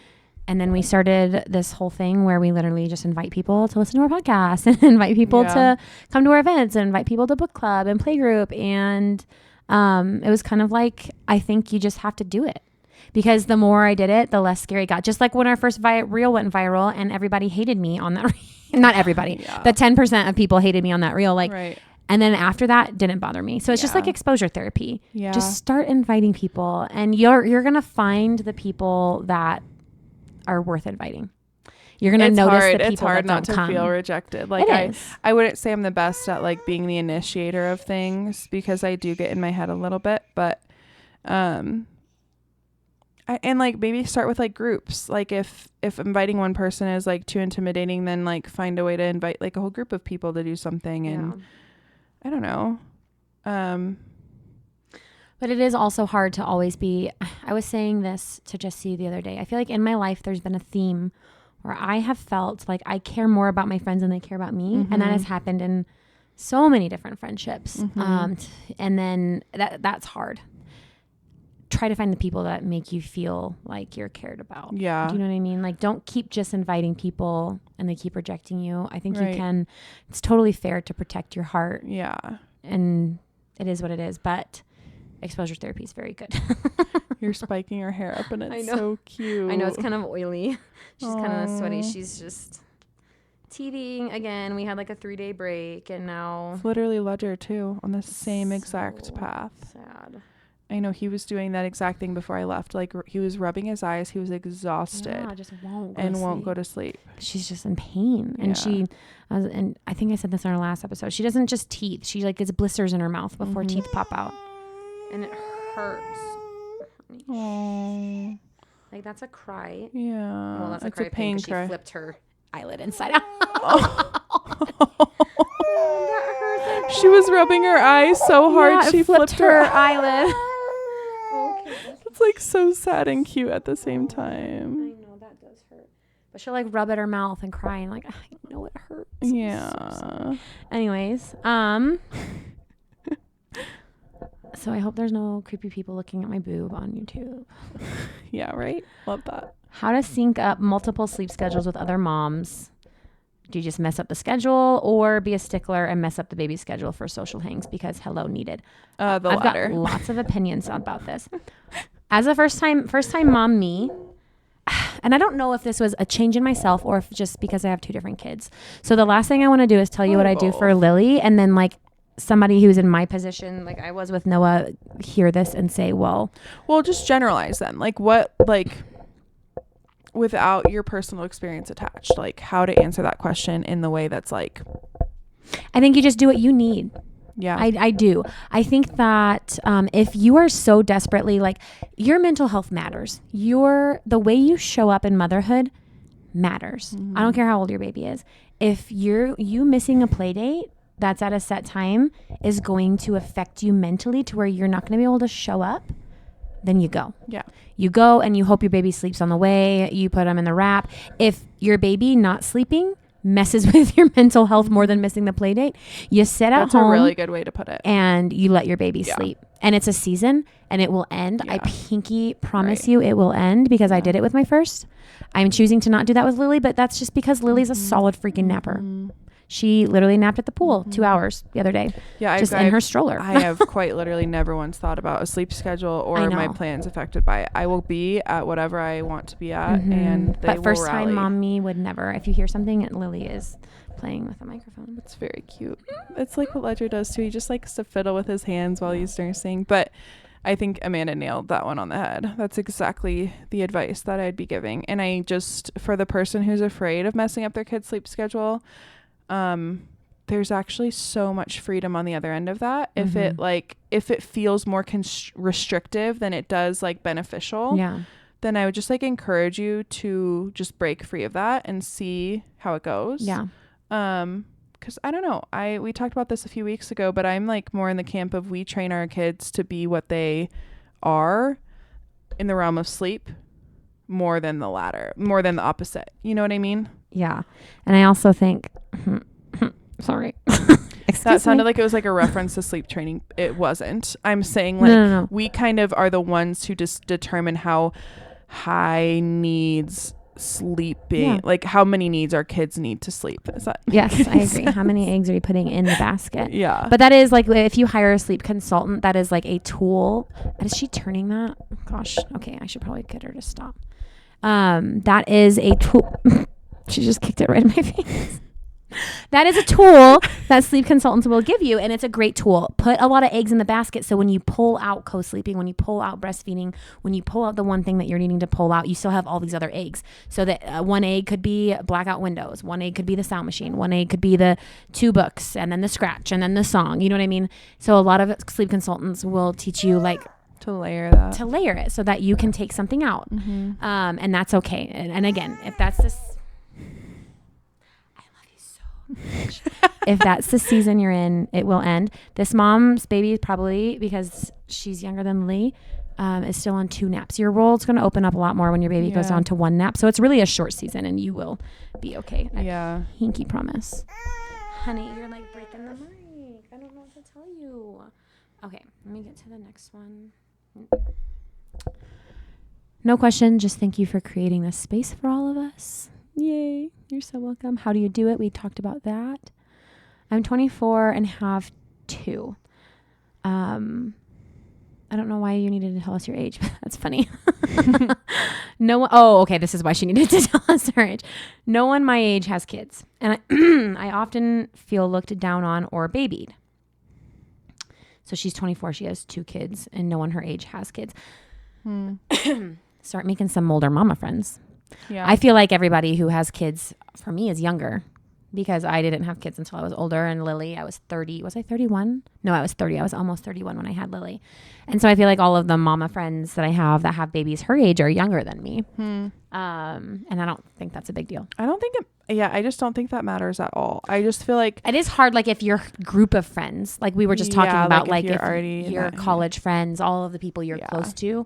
And then we started this whole thing where we literally just invite people to listen to our podcast and invite people to come to our events and invite people to book club and playgroup. And it was kind of like, I think you just have to do it, because the more I did it, the less scary it got. Just like when our first reel went viral and everybody hated me on that. Not everybody. The 10% of people hated me on that reel. Like, and then after that, didn't bother me. So it's just like exposure therapy. Yeah. Just start inviting people, and you're going to find the people that are worth inviting. You're going to notice the people it's hard that don't not to come. feel rejected. Like I wouldn't say I'm the best at like being the initiator of things, because I do get in my head a little bit, but and like maybe start with like groups. Like if inviting one person is like too intimidating, then like find a way to invite like a whole group of people to do something. And I don't know. But it is also hard to always be, I was saying this to Jesse the other day. I feel like in my life, there's been a theme where I have felt like I care more about my friends than they care about me. And that has happened in so many different friendships. And then that's hard. Try to find the people that make you feel like you're cared about. Yeah. Do you know what I mean? Like, don't keep just inviting people and they keep rejecting you. I think you can, it's totally fair to protect your heart. Yeah. And it is what it is, but exposure therapy is very good. You're spiking her hair up and it's so cute. I know, it's kind of oily. She's kind of sweaty. She's just teething again. We had like a 3-day break, and now It's literally Ledger too, on the same exact so path. sad. I know he was doing that exact thing before I left. Like he was rubbing his eyes. He was exhausted. Yeah, just won't go to sleep. She's just in pain, and and I think I said this in our last episode. She doesn't just teeth. She like gets blisters in her mouth before teeth pop out, and it hurts. Oh, like that's a cry. Yeah, Well, that's a it's cry a pain because cry. she flipped her eyelid inside out. That hurts. She was rubbing her eyes so hard she flipped her eyelid. Okay. It's like so sad and cute at the same time. I know that does hurt, but she'll like rub at her mouth and cry and like I know it hurts. Yeah. So anyways, so I hope there's no creepy people looking at my boob on YouTube. Yeah, right? Love that. How to sync up multiple sleep schedules with other moms. Do you just mess up the schedule or be a stickler and mess up the baby's schedule for social hangs? Because hello, needed. The I've latter. got lots of opinions about this. As a first time mom, me, and I don't know if this was a change in myself or if just because I have 2 different kids. So the last thing I want to do is tell you what I do for Lily, and then like somebody who's in my position, like I was with Noah, hear this and say, well, just generalize then. Like what, like without your personal experience attached, like how to answer that question in the way that's like, I think you just do what you need. Yeah, I do. I think that if you are so desperately like your mental health matters, the way you show up in motherhood matters. I don't care how old your baby is. If you missing a play date that's at a set time is going to affect you mentally to where you're not going to be able to show up, then you go. Yeah. You go and you hope your baby sleeps on the way. You put them in the wrap. If your baby not sleeping messes with your mental health more than missing the play date, you sit at home. That's a really good way to put it. And you let your baby sleep. And it's a season and it will end. I pinky promise you it will end because I did it with my first. I'm choosing to not do that with Lily, but that's just because Lily's a solid freaking napper. She literally napped at the pool 2 hours the other day. Yeah, just in her stroller. I have quite literally never once thought about a sleep schedule or my plans affected by it. I will be at whatever I want to be at, and they will first rally. time mommy would never. If you hear something, Lily is playing with a microphone. It's very cute. It's like what Ledger does too. He just likes to fiddle with his hands while he's nursing. But I think Amanda nailed that one on the head. That's exactly the advice that I'd be giving. And I just, for the person who's afraid of messing up their kid's sleep schedule, there's actually so much freedom on the other end of that. If it feels more restrictive than it does like beneficial, then I would just like encourage you to just break free of that and see how it goes. Yeah. Because I don't know, we talked about this a few weeks ago, but I'm like more in the camp of we train our kids to be what they are in the realm of sleep more than the opposite. You know what I mean? Yeah. And I also think, sorry. That sounded like it was like a reference to sleep training. It wasn't. I'm saying like no. We kind of are the ones who just determine how high needs sleeping, like how many needs our kids need to sleep. Is that yes, I agree. How many eggs are you putting in the basket? Yeah. But that is like if you hire a sleep consultant, that is like a tool. Is she turning that? Gosh. Okay. I should probably get her to stop. That is a tool. She just kicked it right in my face. That is a tool that sleep consultants will give you, and it's a great tool. Put a lot of eggs in the basket, so when you pull out co-sleeping, when you pull out breastfeeding, when you pull out the one thing that you're needing to pull out, you still have all these other eggs. So that one egg could be blackout windows, one egg could be the sound machine, one egg could be the 2 books, and then the scratch, and then the song. You know what I mean? So a lot of sleep consultants will teach you like to layer it so that you can take something out, and that's okay. And again, if that's this. If that's the season you're in, it will end. This mom's baby probably, because she's younger than Lee, is still on 2 naps. Your world's going to open up a lot more when your baby goes down to 1 nap. So it's really a short season and you will be okay. Hinky promise. Honey, you're like breaking the mic. I don't know what to tell you. Okay, let me get to the next one. No question. Just thank you for creating this space for all of us. Yay. You're so welcome. How do you do it? We talked about that. I'm 24 and have 2. I don't know why you needed to tell us your age, but that's funny. No one. Oh, okay. This is why she needed to tell us her age. No one my age has kids, and I often feel looked down on or babied. So she's 24. She has 2 kids, and no one her age has kids. Start making some older mama friends. Yeah. I feel like everybody who has kids for me is younger, because I didn't have kids until I was older. And Lily, I was 30. Was I 31? No, I was 30. I was almost 31 when I had Lily. And so I feel like all of the mama friends that I have that have babies her age are younger than me. And I don't think that's a big deal. I just don't think that matters at all. I just feel like it is hard. Like if your group of friends, like we were just talking about, like if already your college friends, all of the people you're close to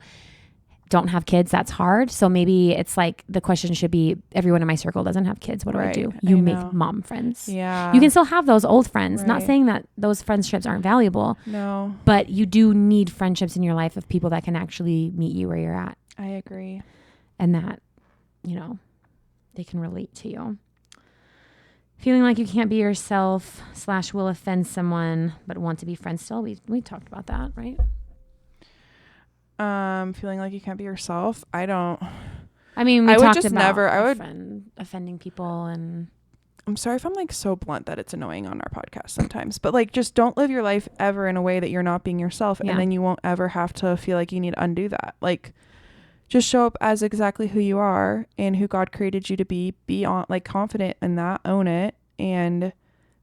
don't have kids, that's hard. So maybe it's like the question should be, everyone in my circle doesn't have kids. What do I do? You make mom friends. Yeah. You can still have those old friends. Not saying that those friendships aren't valuable. No. But you do need friendships in your life of people that can actually meet you where you're at. I agree. And that, they can relate to you. Feeling like you can't be yourself / will offend someone, but want to be friends still. We talked about that, right? Feeling like you can't be yourself. I don't. I mean, I would just never. offending people, and I'm sorry if I'm like so blunt that it's annoying on our podcast sometimes, but like just don't live your life ever in a way that you're not being yourself, and then you won't ever have to feel like you need to undo that. Like, just show up as exactly who you are and who God created you to be. Be on, like, confident in that. Own it, and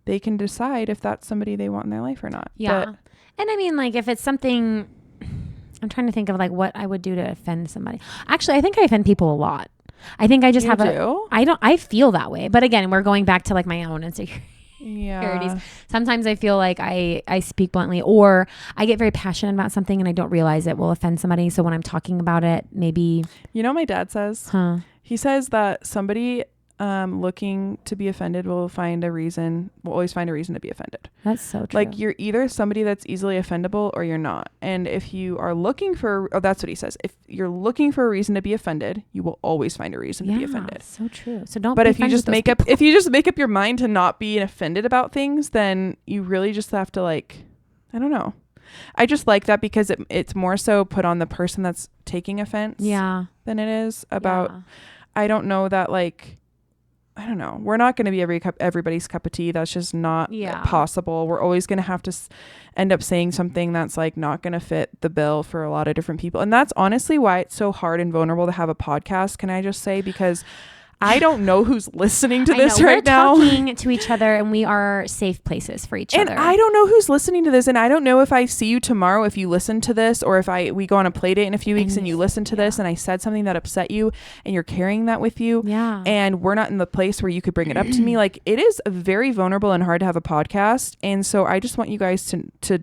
they can decide if that's somebody they want in their life or not. Yeah, and I mean, like if it's something. I'm trying to think of like what I would do to offend somebody. Actually, I think I offend people a lot. I think I just I feel that way. But again, we're going back to like my own insecurities. Yeah. Sometimes I feel like I speak bluntly, or I get very passionate about something and I don't realize it will offend somebody. So when I'm talking about it, maybe. You know what my dad says? He says that somebody looking to be offended will always find a reason to be offended. That's so true. Like, you're either somebody that's easily offendable or you're not. And if you are looking for, that's what he says. If you're looking for a reason to be offended, you will always find a reason to be offended. So true. So don't. But if you just make up your mind to not be offended about things, then you really just have to, like, I don't know. I just like that because it's more so put on the person that's taking offense. Than it is about. I don't know that, like. I don't know. We're not going to be everybody's cup of tea. That's just not possible. We're always going to have to end up saying something that's like not going to fit the bill for a lot of different people. And that's honestly why it's so hard and vulnerable to have a podcast. Can I just say, because I don't know who's listening to this right now. We're talking to each other, and we are safe places for each other. And I don't know who's listening to this, and I don't know if I see you tomorrow if you listen to this, or if we go on a play date in a few weeks and you listen to this, and I said something that upset you, and you're carrying that with you. Yeah. And we're not in the place where you could bring it up to me. Like, it is very vulnerable and hard to have a podcast, and so I just want you guys to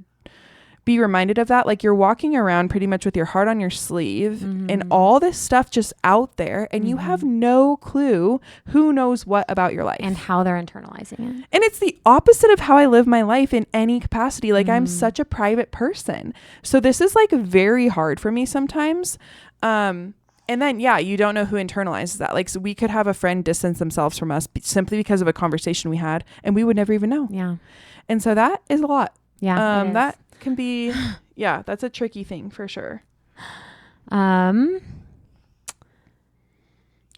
be reminded of that. Like, you're walking around pretty much with your heart on your sleeve and all this stuff just out there, and you have no clue who knows what about your life and how they're internalizing it. And it's the opposite of how I live my life in any capacity. Like, I'm such a private person, so this is like very hard for me sometimes. And then, you don't know who internalizes that. Like, so we could have a friend distance themselves from us simply because of a conversation we had, and we would never even know. Yeah. And so that is a lot. Yeah. That can be, that's a tricky thing for sure. And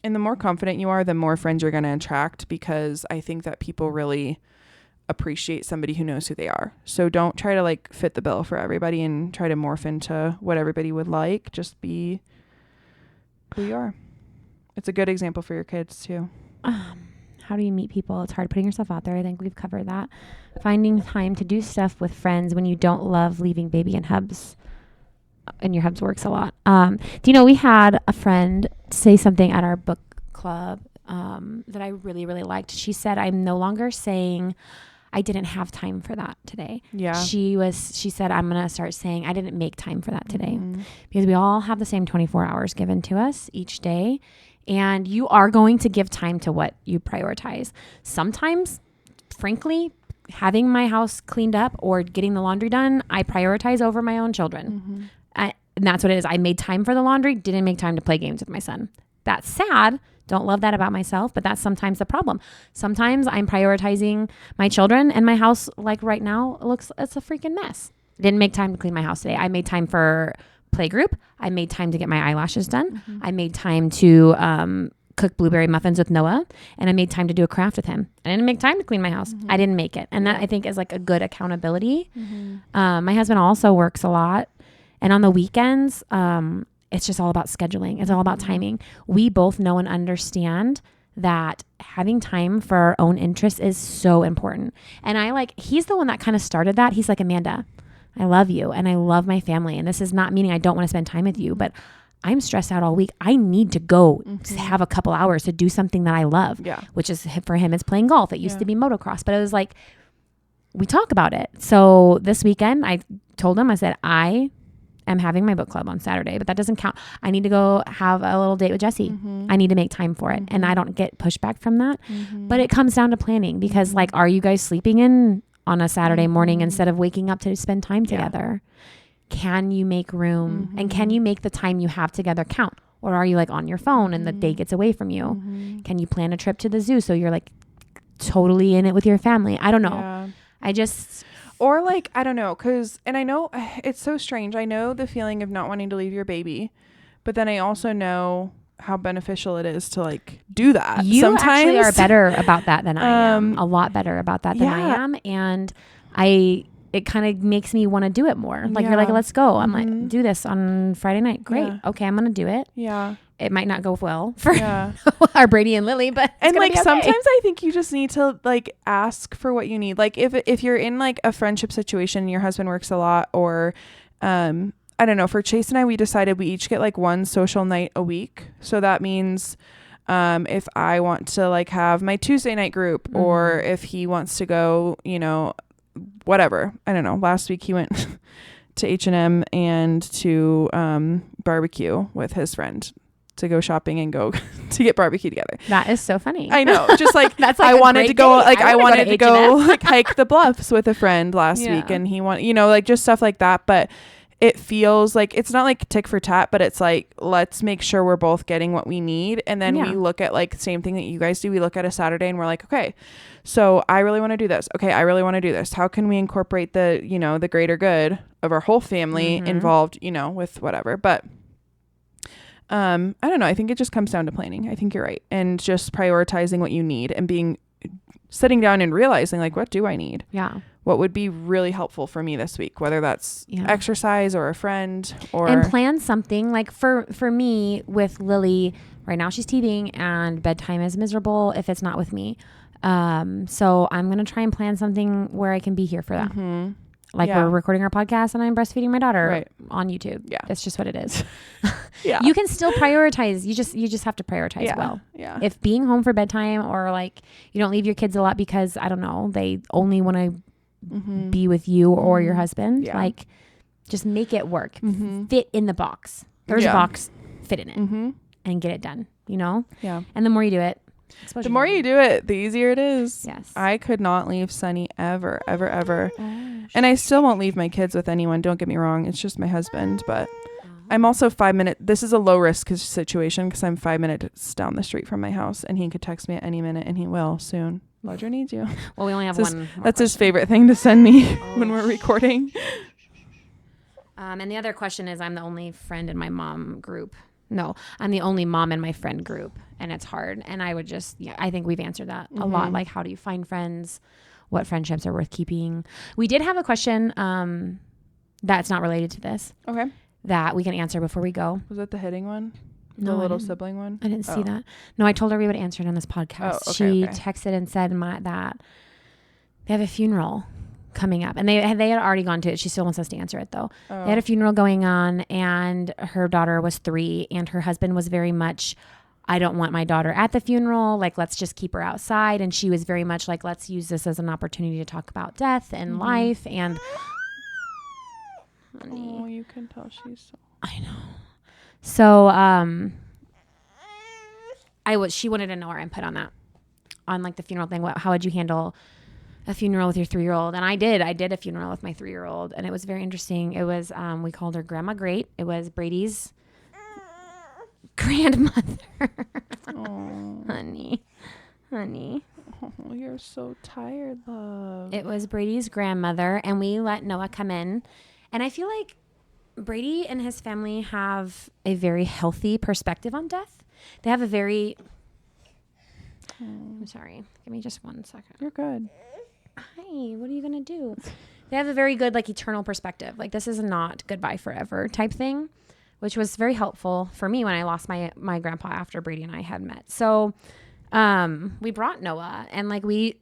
the more confident you are, the more friends you're going to attract, because I think that people really appreciate somebody who knows who they are. So don't try to like fit the bill for everybody and try to morph into what everybody would like. Just be who you are. It's a good example for your kids too. How do you meet people? It's hard putting yourself out there. I think we've covered that. Finding time to do stuff with friends when you don't love leaving baby in hubs. And your hubs works a lot. Do you know, we had a friend say something at our book club that I really, really liked. She said, I'm no longer saying I didn't have time for that today. Yeah. She said, I'm going to start saying I didn't make time for that today. Because we all have the same 24 hours given to us each day. And you are going to give time to what you prioritize. Sometimes, frankly, having my house cleaned up or getting the laundry done, I prioritize over my own children. And that's what it is. I made time for the laundry, didn't make time to play games with my son. That's sad. Don't love that about myself, but that's sometimes the problem. Sometimes I'm prioritizing my children, and my house, like right now, it's a freaking mess. Didn't make time to clean my house today. I made time for play group. I made time to get my eyelashes done. I made time to cook blueberry muffins with Noah, and I made time to do a craft with him. I didn't make time to clean my house. I didn't make it. And that I think is like a good accountability. My husband also works a lot. And on the weekends, it's just all about scheduling. It's all about timing. We both know and understand that having time for our own interests is so important. And he's the one that kind of started that. He's like, Amanda, I love you and I love my family. And this is not meaning I don't want to spend time with you, but I'm stressed out all week. I need to go to have a couple hours to do something that I love, which is for him, it's playing golf. It used to be motocross, but it was like, we talk about it. So this weekend I told him, I said, I am having my book club on Saturday, but that doesn't count. I need to go have a little date with Jesse. I need to make time for it. And I don't get pushback from that, but it comes down to planning because like, are you guys sleeping in on a Saturday morning instead of waking up to spend time together? Can you make room and can you make the time you have together count? Or are you like on your phone and the day gets away from you? Can you plan a trip to the zoo so you're like totally in it with your family? I don't know. Or like, I don't know, and I know it's so strange. I know the feeling of not wanting to leave your baby, but then I also know how beneficial it is to like do that. You sometimes actually are better about that than I am. A lot better about that than I am. And it kind of makes me want to do it more. Like you're like, let's go. I'm like, do this on Friday night. Great. Okay. I'm going to do it. Yeah. It might not go well for our Brady and Lily, but it's like be okay. Sometimes I think you just need to like ask for what you need. Like if you're in like a friendship situation and your husband works a lot, or I don't know, for Chase and I, we decided we each get like one social night a week. So that means if I want to like have my Tuesday night group, or if he wants to go, you know, whatever. I don't know. Last week he went to H&M and to barbecue with his friend to go shopping and go to get barbecue together. That is so funny. I know. Just like that's like I wanted to go, like I wanted to go H&M. like hike the bluffs with a friend last week, and he wanted, you know, like just stuff like that. But it feels like it's not like tick for tat, but it's like, let's make sure we're both getting what we need. And then we look at like the same thing that you guys do. We look at a Saturday and we're like, okay, so I really want to do this. Okay. I really want to do this. How can we incorporate the, you know, the greater good of our whole family involved, you know, with whatever. But I don't know. I think it just comes down to planning. I think you're right. And just prioritizing what you need and sitting down and realizing like, what do I need? Yeah. What would be really helpful for me this week, whether that's exercise or a friend, or and plan something like for me with Lily right now. She's teething and bedtime is miserable if it's not with me. So I'm going to try and plan something where I can be here for that. Like we're recording our podcast and I'm breastfeeding my daughter on YouTube. Yeah. That's just what it is. You can still prioritize. You just have to prioritize well. Yeah. If being home for bedtime, or like you don't leave your kids a lot because I don't know, they only want to be with you or your husband, like just make it work. Fit in the box. There's a box, fit in it and get it done, you know? Yeah. And the more you do it, the more you do it, the easier it is. Yes. I could not leave Sunny ever. And I still won't leave my kids with anyone. Don't get me wrong. It's just my husband. But I'm also 5 minutes. This is a low risk situation because I'm 5 minutes down the street from my house, and he could text me at any minute, and he will soon. Roger needs you. Well, we only have one. That's his favorite thing to send me when we're recording. And the other question is, I'm the only friend in my mom group. No, I'm the only mom in my friend group, and it's hard. And I would just, I think we've answered that a lot. Like, how do you find friends? What friendships are worth keeping? We did have a question that's not related to this. Okay. That we can answer before we go. Was it the hitting one? No, the little sibling one? I didn't see that. No, I told her we would answer it on this podcast. Oh, okay, she texted and said that they have a funeral coming up, and they had already gone to it. She still wants us to answer it though. They had a funeral going on, and her daughter was 3, and her husband was very much, I don't want my daughter at the funeral. Like, let's just keep her outside. And she was very much like, let's use this as an opportunity to talk about death and life. And oh, you can tell she's so. I know. So, she wanted to know our input on that, on like the funeral thing. How would you handle a funeral with your 3-year-old? And I did a funeral with my 3-year-old, and it was very interesting. It was, we called her Grandma Great. It was Brady's grandmother. Oh, honey. Oh, you're so tired, love. It was Brady's grandmother, and we let Noah come in. And I feel like Brady and his family have a very healthy perspective on death. They have a very... I'm sorry. Give me just 1 second. You're good. Hi, what are you going to do? They have a very good, like, eternal perspective. Like, this is not goodbye forever type thing, which was very helpful for me when I lost my grandpa after Brady and I had met. So we brought Noah, and, like, we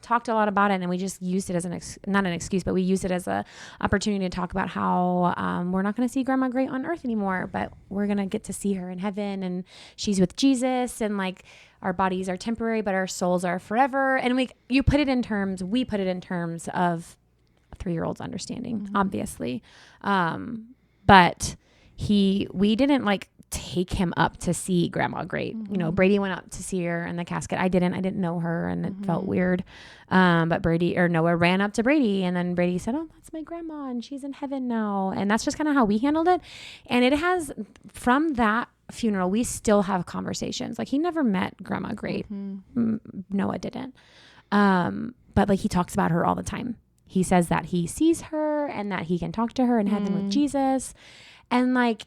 talked a lot about it, and we just used it as not an excuse, but we used it as a opportunity to talk about how we're not going to see Grandma Great on earth anymore, but we're going to get to see her in heaven, and she's with Jesus, and, like, our bodies are temporary, but our souls are forever. And we put it in terms of a 3-year-old's understanding, obviously. But we didn't, like, take him up to see Grandma Great. You know, Brady went up to see her in the casket. I didn't know her, and it felt weird. But Noah ran up to Brady, and then Brady said, "Oh, that's my grandma, and she's in heaven now." And that's just kind of how we handled it. And it has, from that funeral, we still have conversations. Like, he never met Grandma Great. Noah didn't. But, like, he talks about her all the time. He says that he sees her and that he can talk to her in heaven with Jesus. And, like,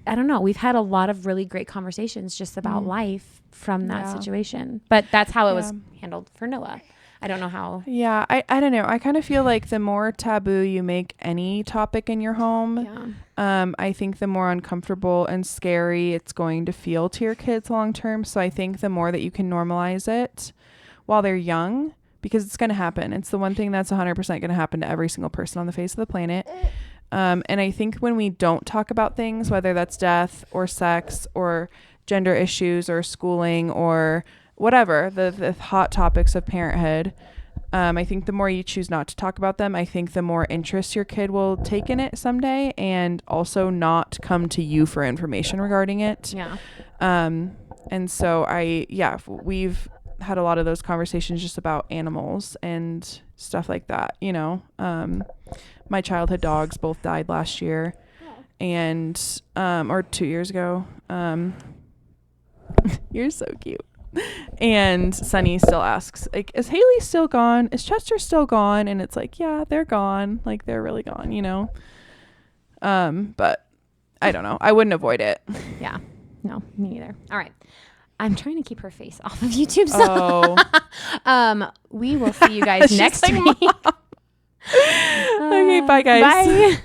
I don't know. We've had a lot of really great conversations just about life from that situation. But that's how it was handled for Noah. I don't know how. Yeah, I don't know. I kind of feel like the more taboo you make any topic in your home, I think the more uncomfortable and scary it's going to feel to your kids long term. So I think the more that you can normalize it while they're young, because it's going to happen. It's the one thing that's 100% going to happen to every single person on the face of the planet. And I think when we don't talk about things, whether that's death or sex or gender issues or schooling or whatever, the hot topics of parenthood, I think the more you choose not to talk about them, I think the more interest your kid will take in it someday, and also not come to you for information regarding it. Yeah. And so we've had a lot of those conversations just about animals and stuff like that, you know. My childhood dogs both died last year, and or 2 years ago. You're so cute. And Sunny still asks, like, is Haley still gone? Is Chester still gone? And it's like, yeah, they're gone. Like, they're really gone, you know. But I don't know. I wouldn't avoid it. Yeah. No, me neither. All right. I'm trying to keep her face off of YouTube. So we will see you guys next week. Okay, bye guys. Bye.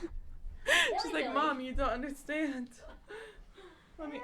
She's like, Mom, you don't understand. Let me